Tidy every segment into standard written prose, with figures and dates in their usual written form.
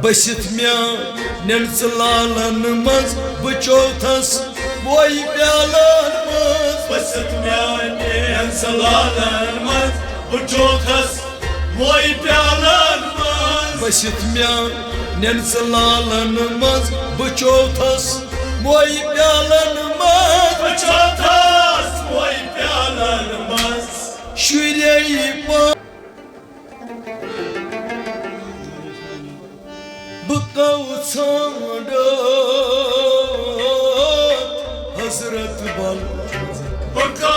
बसित म्यान लालन मज बचोथस वोई प्यालन मज बसित म्यान लालन मज बचोथस वोई प्यालन मज बसित म्यान लालन मज बचोथस वोई प्यालन मज बचोथस वोई प्यालन मज शुरई बकौ हजरत बल बकौ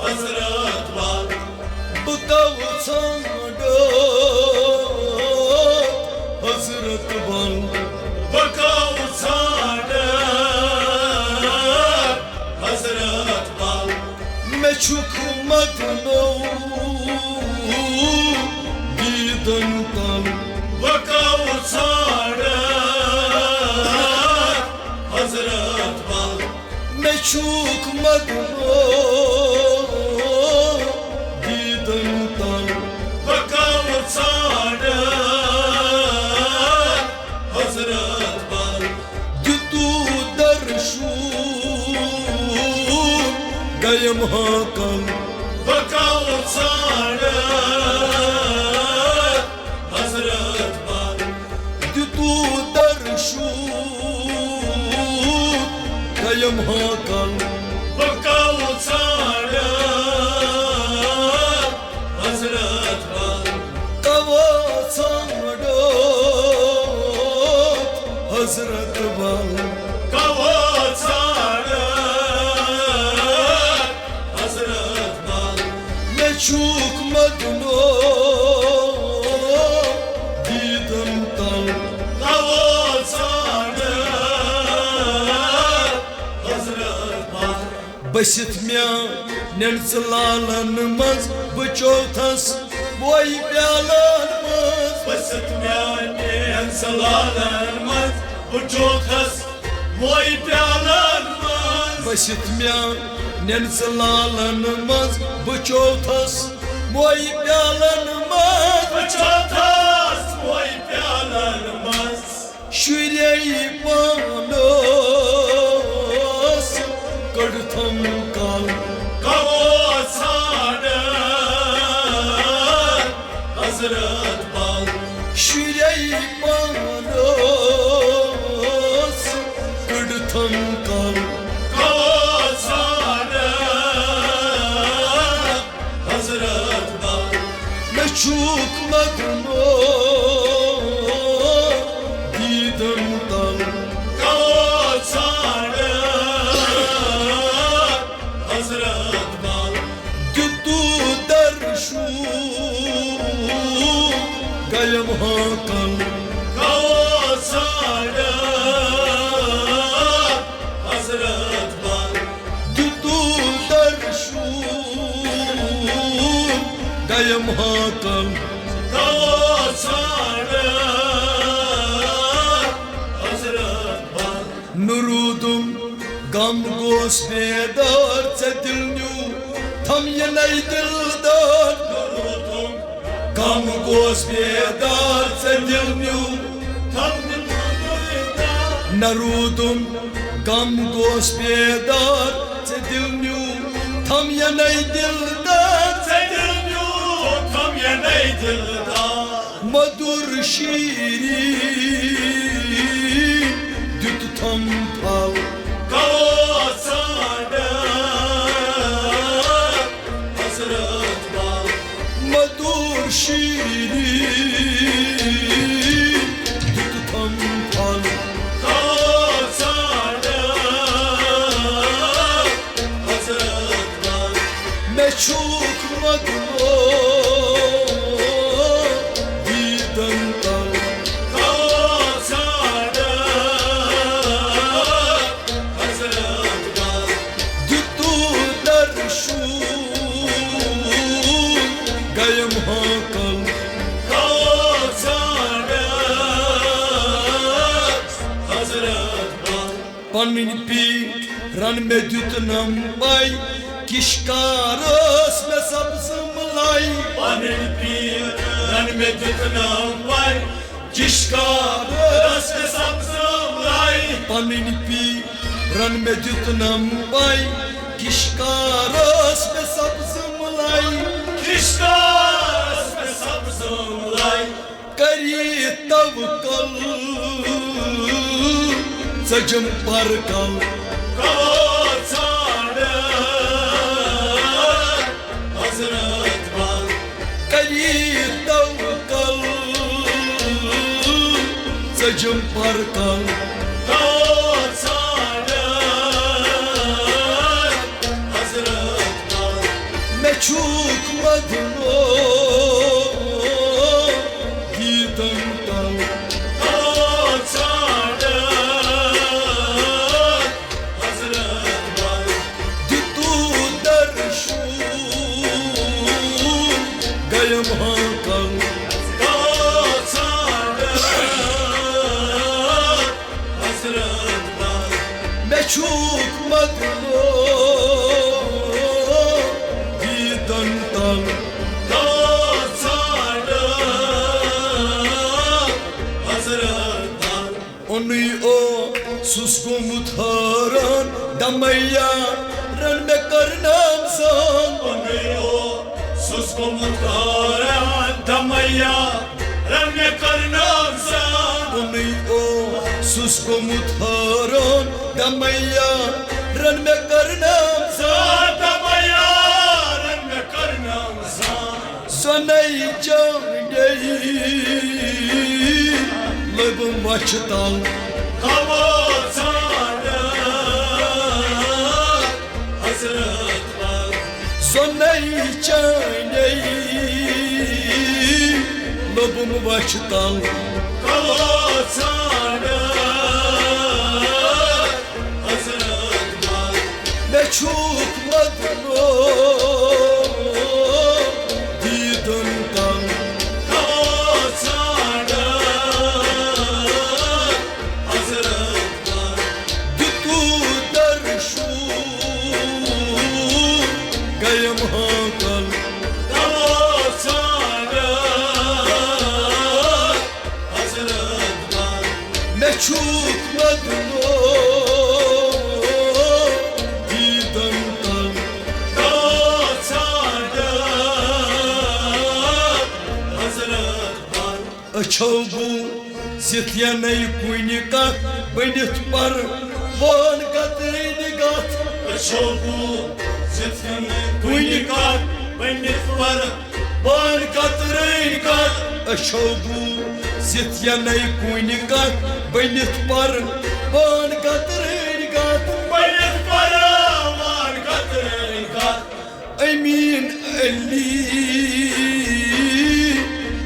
हजरत बल बकौ हजरत बल बकौ हजरत बल मैं छुक मदनो बकौ हजरत बल मैं छुक मदनो दीदन तल बकौ हजरत बल दितु दर्शु गयम हाकल बकौ गयम हाकल बकौ हजरत बल कवा हजरत बल कवा हजरत बल मैं छूक मदनो दीदन तल बसित म्यान लालन मज बचोथस वोई प्यालन मज बसित म्यान लालन मज बचोथस वोई प्यालन मज बसित म्यान लालन मज बचोथस वोई प्यालन मज बचोथस वोई प्यालन मज शुरई पानोस कड़थम काल हजरत बल शुरई पानोस कड़थम काल हजरत बल मैं छूक मदनो दीदन तल हजरत बल दितु दर्शु गयम हाकल हजरत बल दितु दर्शु गयम हाकल हजरत बल नुरूदुम गम गोस बेदार दिलन्यू थम ये नई दिलदार गम गोस बेदार दिलन्यू नरूदुम गम गोस बेदार दिलन्यू थम ये नई दिलदार मधुर शीरी दित थम फल हजरत बल मधुर शीरी दित थम फल हजरत बल मैं छूक मदनो दीदन तल हजरत बल दितु दर्शु गयम हाकल हजरत बल पन्न पी रन में दित नम्बाई किशकारस में सबसे मलाई पन्न पी run में जितना वाई किसका रास्ते सब्ज़म लाई Panin pi ran में जितना पाई किसका रास्ते सब्ज़म लाई किसका रास्ते सब्ज़म लाई करी तवक्कल सजम पर कल कवचाड़ा हज़रत बाल करी तवक्कल सजम पर कल कवचाड़ा हज़रत बाल मैं चूक मधुनो गीतम कल कवचाड़ा हज़रत बाल दितु दर्शु गयम हाँ कल कवचाड़ा हज़रत बाल मैं चूक मधुनो गीतम कल कवचाड़ा हज़रत बाल Onu o suskumut haran damaya ran me karnam san Onyo susको मुतारा दमया रंग करनाम सा Onu o suskumut haran damaya ran me karnam san दमया रंग करनाम सा Sanay caney lebum vaçtal कवचाड़ा हज़रत बाल Sanay caney lebum vaçtal कवचाड़ा हज़रत बाल Meçhuk madno didun kan कवचाड़ा हज़रत बाल Ditu darshu gayam hakal कवचाड़ा हज़रत बाल Meçhuk madno didun kan कवचाड़ा हज़रत बाल Açavbu zityanay kuynika Benit par von katrini gat Açobu zifni kuynikat Benit var Van katrini gat Açavbu zityanay kuynika Benit par von katrini gat Benit var aman katrikat Emin eli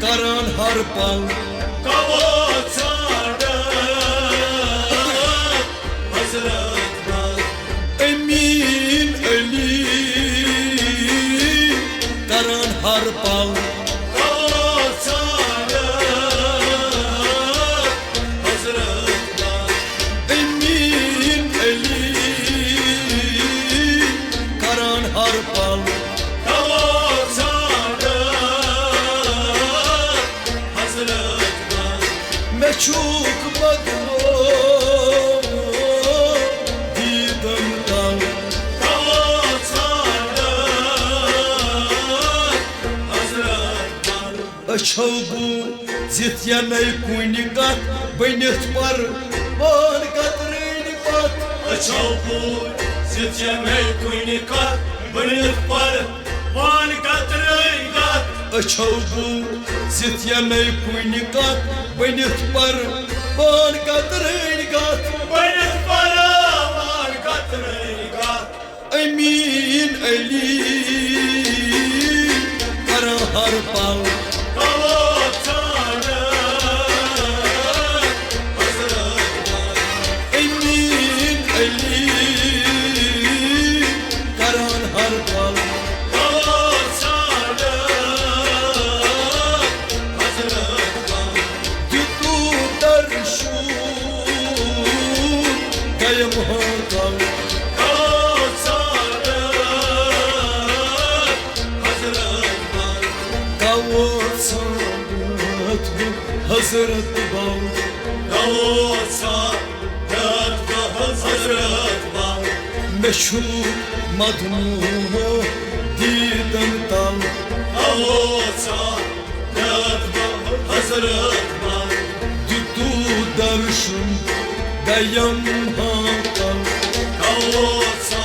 Karan harpal Kavacada Hazret Bal Emin eli Karan harpal Kavacada Hazret Bal Emin eli Karan harpal Kavacada Hazret Bal Meçhuk madno didam kal Kavacada Hazret Bal Açavbu zityanay kuynikat Benit par von katrini gat Açalbu zityanay kuynikat Benit par van katrikat Açavbu zityanay kuynikat Benit par von katrini gat Benit par van katrikat Emin eli Karan harpal Kavacada Hazret Bal Emin eli Karan harpal Kavacada Hazret Bal Ditu darshu gayam hakal Kavacada Hazret Bal Kavursun bu Hazret Bal Davutsa Yatma Hazret var Meşhur madnu diden dal Davutsa Yatma Hazret var Düdü derşun beyan hakal Davutsa